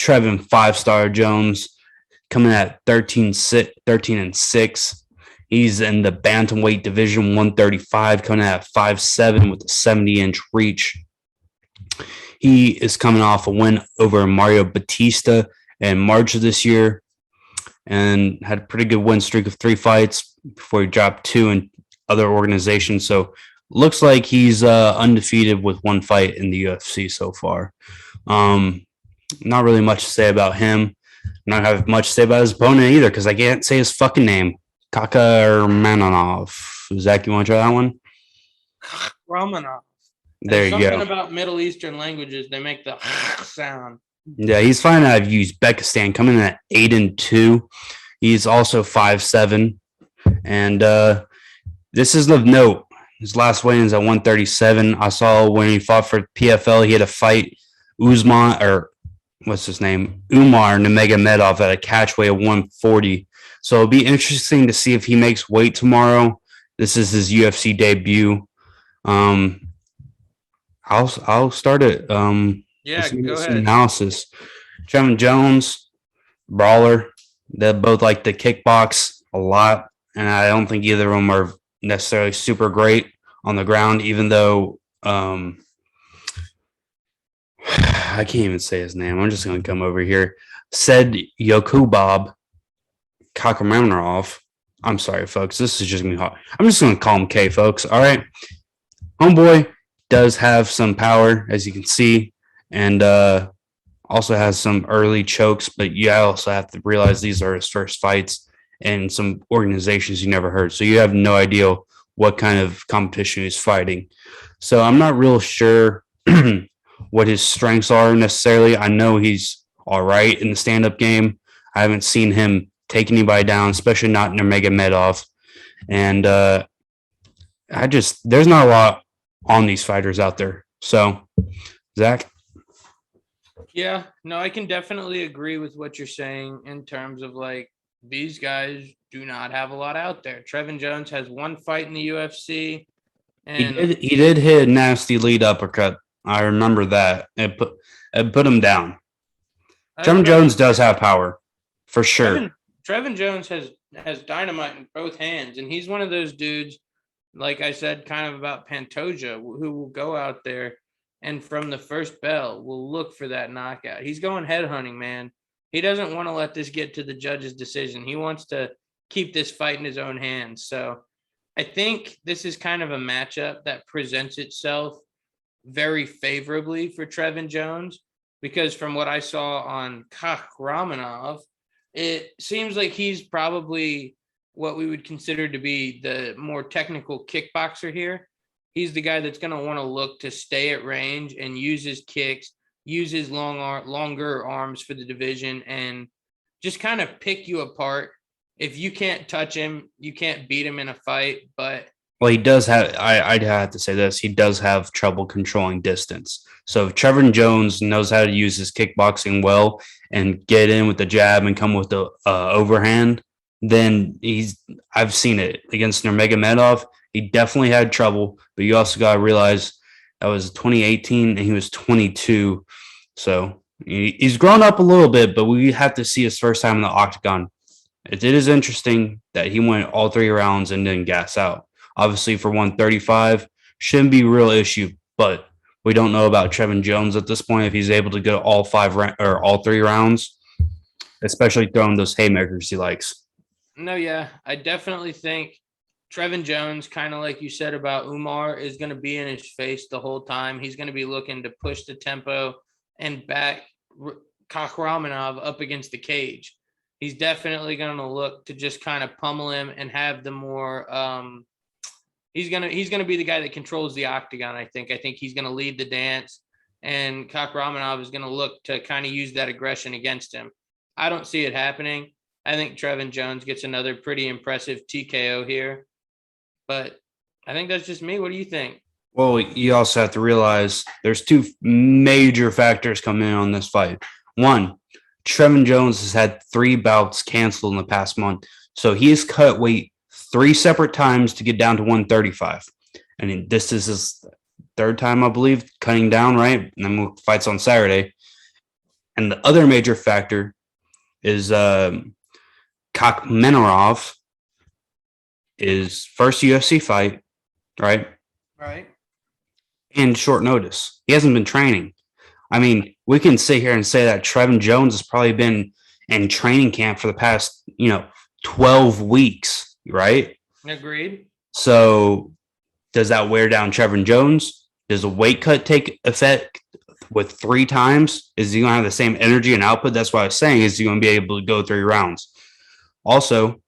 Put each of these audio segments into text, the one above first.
Trevin 5-star Jones coming at 13-6. He's in the bantamweight division 135, coming at 5'7" with a 70-inch reach. He is coming off a win over Mario Batista in March of this year and had a pretty good win streak of 3 fights before he dropped 2 in other organizations. So looks like he's undefeated with 1 fight in the UFC so far. Not really much to say about him. Not have much to say about his opponent either because I can't say his fucking name. Kakhramonov. Zach, you want to try that one? Kakhramonov. There you go. Something about Middle Eastern languages, they make the sound. Yeah, he's fighting out of Uzbekistan, coming in at 8-2. He's also 5'7", and this is of note. His last weigh-in's at 137. I saw when he fought for PFL, he had to fight Umar Nurmagomedov at a catch weight of 140. So it'll be interesting to see if he makes weight tomorrow. This is his UFC debut. I'll start it. Go ahead. Analysis. Trevin Jones, brawler. They both like to kickbox a lot, and I don't think either of them are necessarily super great on the ground, even though I can't even say his name. I'm just going to come over here. Saidyokub Kakhramonov. I'm sorry, folks. This is just going to be hard. I'm just going to call him K, folks. All right. Homeboy does have some power, as you can see, and also has some early chokes, but you also have to realize these are his first fights in some organizations you never heard. So you have no idea what kind of competition he's fighting. So I'm not real sure what his strengths are necessarily. I know he's all right in the stand-up game. I haven't seen him take anybody down, especially not Nurmagomedov. And there's not a lot on these fighters out there. So, Zach? Yeah, no, I can definitely agree with what you're saying in terms of like these guys do not have a lot out there. Trevin Jones has 1 fight in the UFC. And He did hit a nasty lead uppercut. I remember that. It put him down. Trevin Jones does have power, for sure. Trevin Jones has dynamite in both hands, and he's one of those dudes, like I said, kind of about Pantoja, who will go out there and from the first bell will look for that knockout. He's going head hunting, man. He doesn't want to let this get to the judge's decision. He wants to keep this fight in his own hands. So I think this is kind of a matchup that presents itself very favorably for Trevin Jones, because from what I saw on Kakhramonov, it seems like he's probably what we would consider to be the more technical kickboxer here. He's the guy that's going to want to look to stay at range and use his kicks, use his longer arms for the division, and just kind of pick you apart. If you can't touch him, you can't beat him in a fight. But well, he does have. I'd have to say this. He does have trouble controlling distance. So if Trevin Jones knows how to use his kickboxing well and get in with the jab and come with the overhand, then I've seen it against Nurmagomedov. He definitely had trouble, but you also got to realize that was 2018 and he was 22. So he's grown up a little bit, but we have to see his first time in the octagon. It is interesting that he went all 3 rounds and didn't gas out. Obviously, for 135, shouldn't be a real issue, but we don't know about Trevin Jones at this point if he's able to go all 3 rounds, especially throwing those haymakers he likes. No, yeah, I definitely think Trevin Jones, kind of like you said about Umar, is going to be in his face the whole time. He's going to be looking to push the tempo and back Kakhramonov up against the cage. He's definitely going to look to just kind of pummel him and have the more he's going to be the guy that controls the octagon. I think he's going to lead the dance, and Kakhramonov is going to look to kind of use that aggression against him. I don't see it happening. I think Trevin Jones gets another pretty impressive TKO here, but I think that's just me. What do you think? Well, you also have to realize there's 2 major factors coming in on this fight. One, Trevin Jones has had 3 bouts canceled in the past month, so he has cut weight 3 separate times to get down to 135. And this is his 3rd time, I believe, cutting down, right? And then fights on Saturday. And the other major factor is Kakhramonov, his first UFC fight, right? Right. And short notice. He hasn't been training. I mean, we can sit here and say that Trevin Jones has probably been in training camp for the past, 12 weeks, right? Agreed. So does that wear down Trevin Jones? Does a weight cut take effect with 3 times? Is he going to have the same energy and output? That's what I was saying. Is he going to be able to go 3 rounds? Also,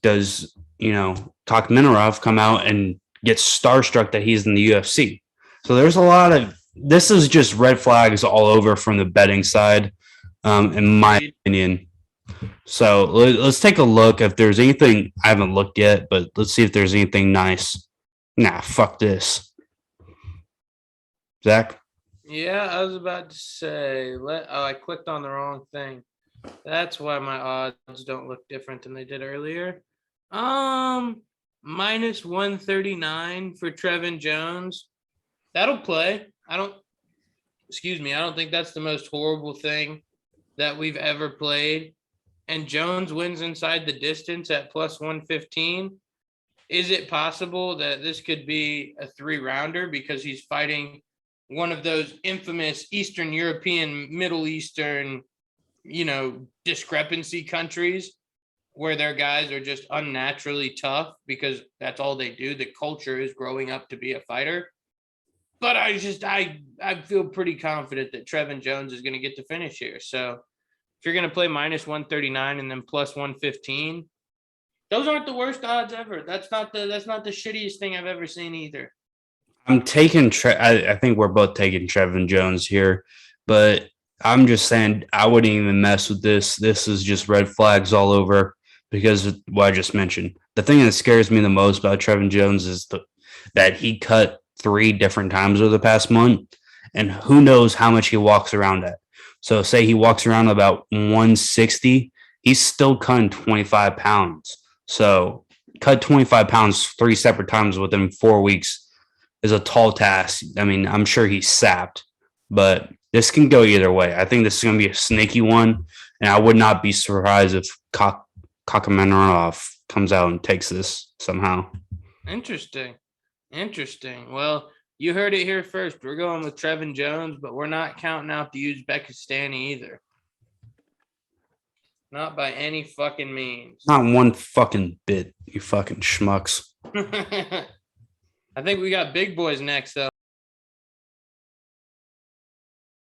does, Kakhramonov come out and get starstruck that he's in the UFC? So there's a lot of, this is just red flags all over from the betting side, in my opinion. So let's take a look if there's anything. I haven't looked yet, but let's see if there's anything nice. Nah, fuck this. Zach? Yeah, I was about to say, I clicked on the wrong thing. That's why my odds don't look different than they did earlier. Minus 139 for Trevin Jones. That'll play. I don't think that's the most horrible thing that we've ever played. And Jones wins inside the distance at plus 115. Is it possible that this could be a 3-rounder because he's fighting one of those infamous Eastern European, Middle Eastern, discrepancy countries where their guys are just unnaturally tough because that's all they do. The culture is growing up to be a fighter. But I feel pretty confident that Trevin Jones is going to get the finish here. So if you're going to play minus 139 and then plus 115, those aren't the worst odds ever. That's not the shittiest thing I've ever seen either. I'm taking. I think we're both taking Trevin Jones here, but I'm just saying I wouldn't even mess with this. This is just red flags all over because of what I just mentioned. The thing that scares me the most about Trevin Jones is that he cut 3 different times over the past month, and who knows how much he walks around at. So say he walks around about 160, he's still cutting 25 pounds. So cut 25 pounds 3 separate times within 4 weeks is a tall task. I mean, I'm sure he's sapped, but this can go either way. I think this is going to be a sneaky one, and I would not be surprised if Kakhramonov comes out and takes this somehow. Interesting. Well, you heard it here first. We're going with Trevin Jones, but we're not counting out the Uzbekistani either. Not by any fucking means. Not one fucking bit, you fucking schmucks. I think we got big boys next, though.